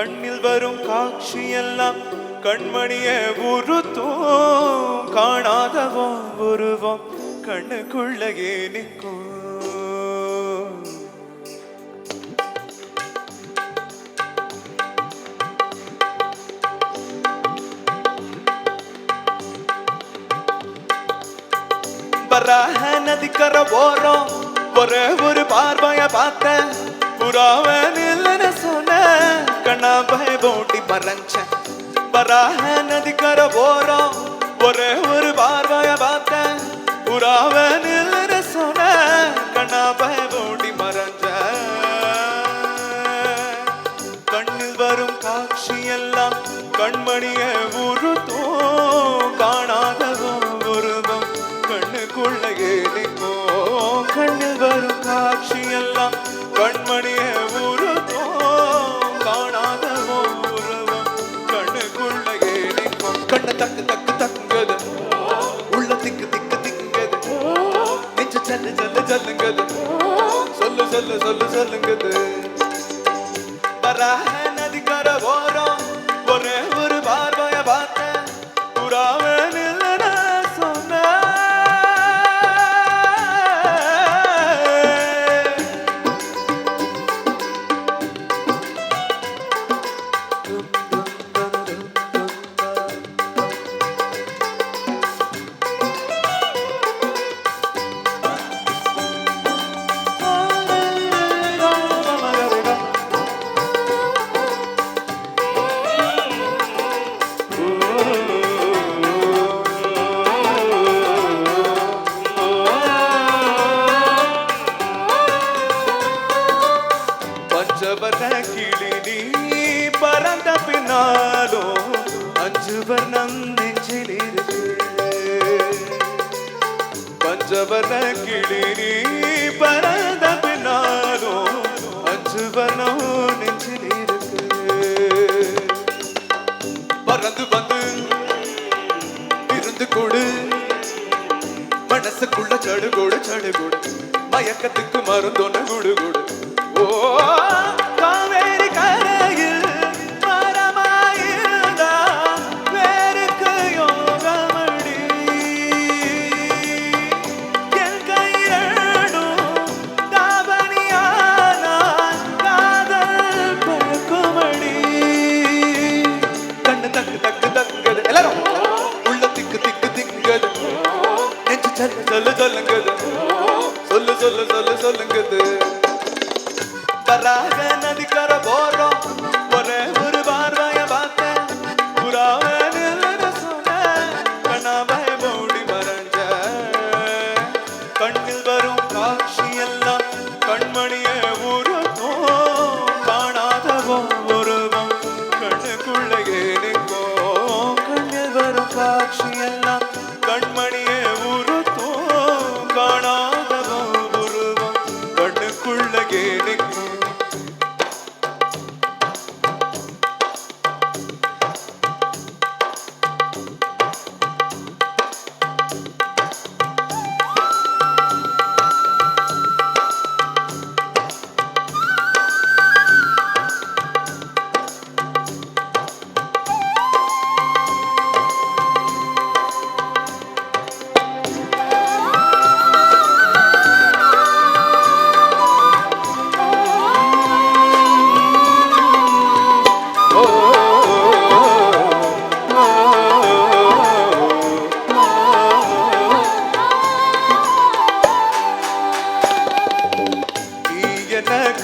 கண்ணில் வரும் காட்சி எல்லாம் கண்மணிய உருத்தும் காணாதவோ உருவம் கண்ணுக்குள்ளே நிற்கும். வராக நதிக்கர ஓரம் ஒரே ஒரு பார்வைய பார்த்த புறாவன் இல்லைன்னு சொன்ன கண்ணா பய போட்டி மறைஞ்ச. வராக நதிக்கர ஓரம் ஒரே ஒரு பார்வைய பார்த்த புறாவன் இல்லைன்னு சொன்ன கண்ணா பய போட்டி மறைஞ்ச. கண்ணில் வரும் காட்சி எல்லாம் கண்மணிய உருத்தும் காணாதவோ உருவம் கண்ணுக்குள்ளே நிற்கும். கண்ணில் வரும் காட்சி எல்லாம் கண்மணிய உருவம் காணாதவோ உருவம் கண்ணுக்குள்ளே நிற்கும். கண்ணு தக்கு தக்கு தங்குது, உள்ள திக்கு திக்கு திங்குது, நெஞ்சு சல்லு சல்லு சல்லுங்குது, சொல்லு சொல்லு சொல்லு சொல்லுங்குது. வராக நதிக்கர ஓரம் ஒரே ஒரு பார்வைய பார்த்த புறாவன் இல்லைன்னு சொன்ன. பஞ்சவர்ண கிளி நீ பறந்த பின்னாலும் அஞ்சு வர்ணம் நெஞ்சில் இருக்கு. பஞ்சவர்ண கிளி நீ பறந்த பின்னாலும் அஞ்சு வர்ணம் நெஞ்சில் இருக்கு. பறந்து வந்து இருந்து கொடு மனசுக்குள்ள சடுகோடு சடுகோடு மயக்கத்துக்கு மருந்தொன்னு குடு குடு. ஓ காவேரி கரையில் மரமாயிருந்தா வேருக்கு யோகமடி. என் கையிலும் தாவணியானால் காதல் பழக்குமடி. கண்ணு தக்கு தக்கு தங்குது, எல்லாரும் உள்ள திக்கு திக்கு திங்குது, நெஞ்சு சொல்லு சொல்லு சொல்லுங்குது, சொல்லு சொல்லு சொல்லு சொல்லுங்குது. வராக நதிக்கர ஓரம் ஒரே ஒரு பார்வைய பார்த்த புறாவன் இல்லைன்னு சொன்ன கண்ணா பய போட்டி மறைஞ்ச. கண்ணில் வரும் காட்சி எல்லாம் கண்மணிய உருவம் காணாதவோ உருவம் கண்ணுக்குள்ளே நிற்கும். கண்ணில் வரும் காட்சி எல்லாம் கண்மணிய உருவம் காணாதவோ உருவம் கண்ணுக்குள்ளே நிற்கும்.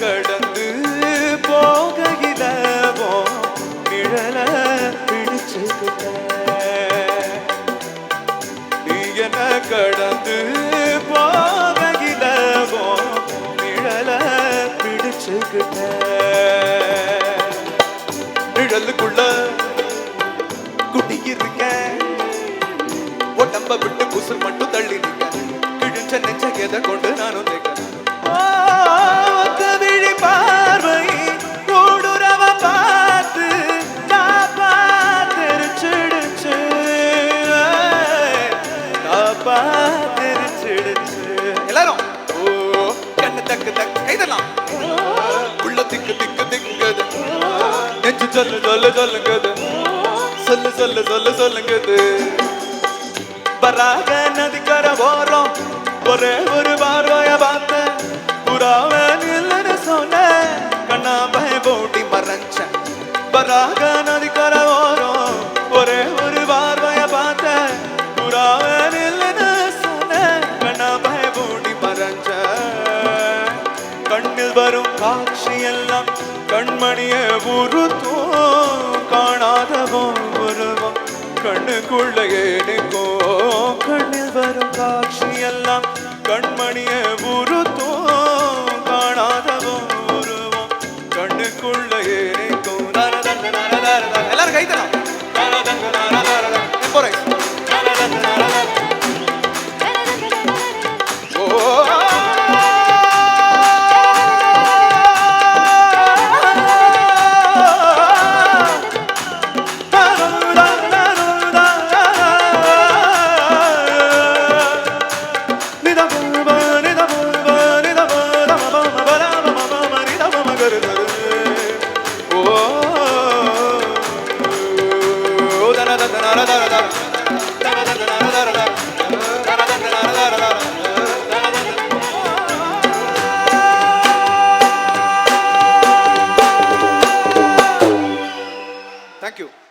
கடந்து போகையிலவோ நிழல பிடிச்சுக்கிட்ட. நீ என்ன கடந்து போகையிலவோ நிழல பிடிச்சுக்கிட்ட. நிழலுக்குள்ள குடியிருக்க உடம்ப விட்டு குசுல் மட்டும் தள்ளி நிற்க. கிழிஞ்ச நெஞ்ச எதை கொண்டு நானும் நிற்க. விழி பார்வை கூடுறவ பார்த்து தாப்பா தெரிச்சிடுச்சு, தாப்பா தெரிச்சிடுச்சு. எல்லாரும் ஓ கண்ணு தக்கு தக்கு கைதெல்லாம் உள்ள திக்கு திக்கு திங்குது, நெஞ்சு சொல்லு சொல்லு சொல்லுங்குது சொல்லு சொல்லு சொல்லு சொல்லுங்குது வராக நதிக்கர ஓரம் ஒரே ஒரு பார்வைய பார்த்தேன் புறாவே நில்லுன்னு சொன்னேன் கண்ணா பய போட்டி மறைஞ்சேன் வராக நதிக்கர ஓரம் ஒரே ஒரு பார்வைய பார்த்தேன் புறாவே நில்லுன்னு சொன்னேன் கண்ணா பய போட்டி மறைஞ்சேன் கண்ணில் வரும் காட்சி எல்லாம் கண்மணியே உருத்தும் காணாதவோ உருவம் கண்ணுக்குள்ளே நிற்கோ கண்ணில் வரும் காட்சி எல்லாம் கண்மணியே உருத்தும் காணாதவோ உருவம் கண்ணுக்குள்ளே நிற்கோ எல்லாரும் கைத்தலாம் Thank you.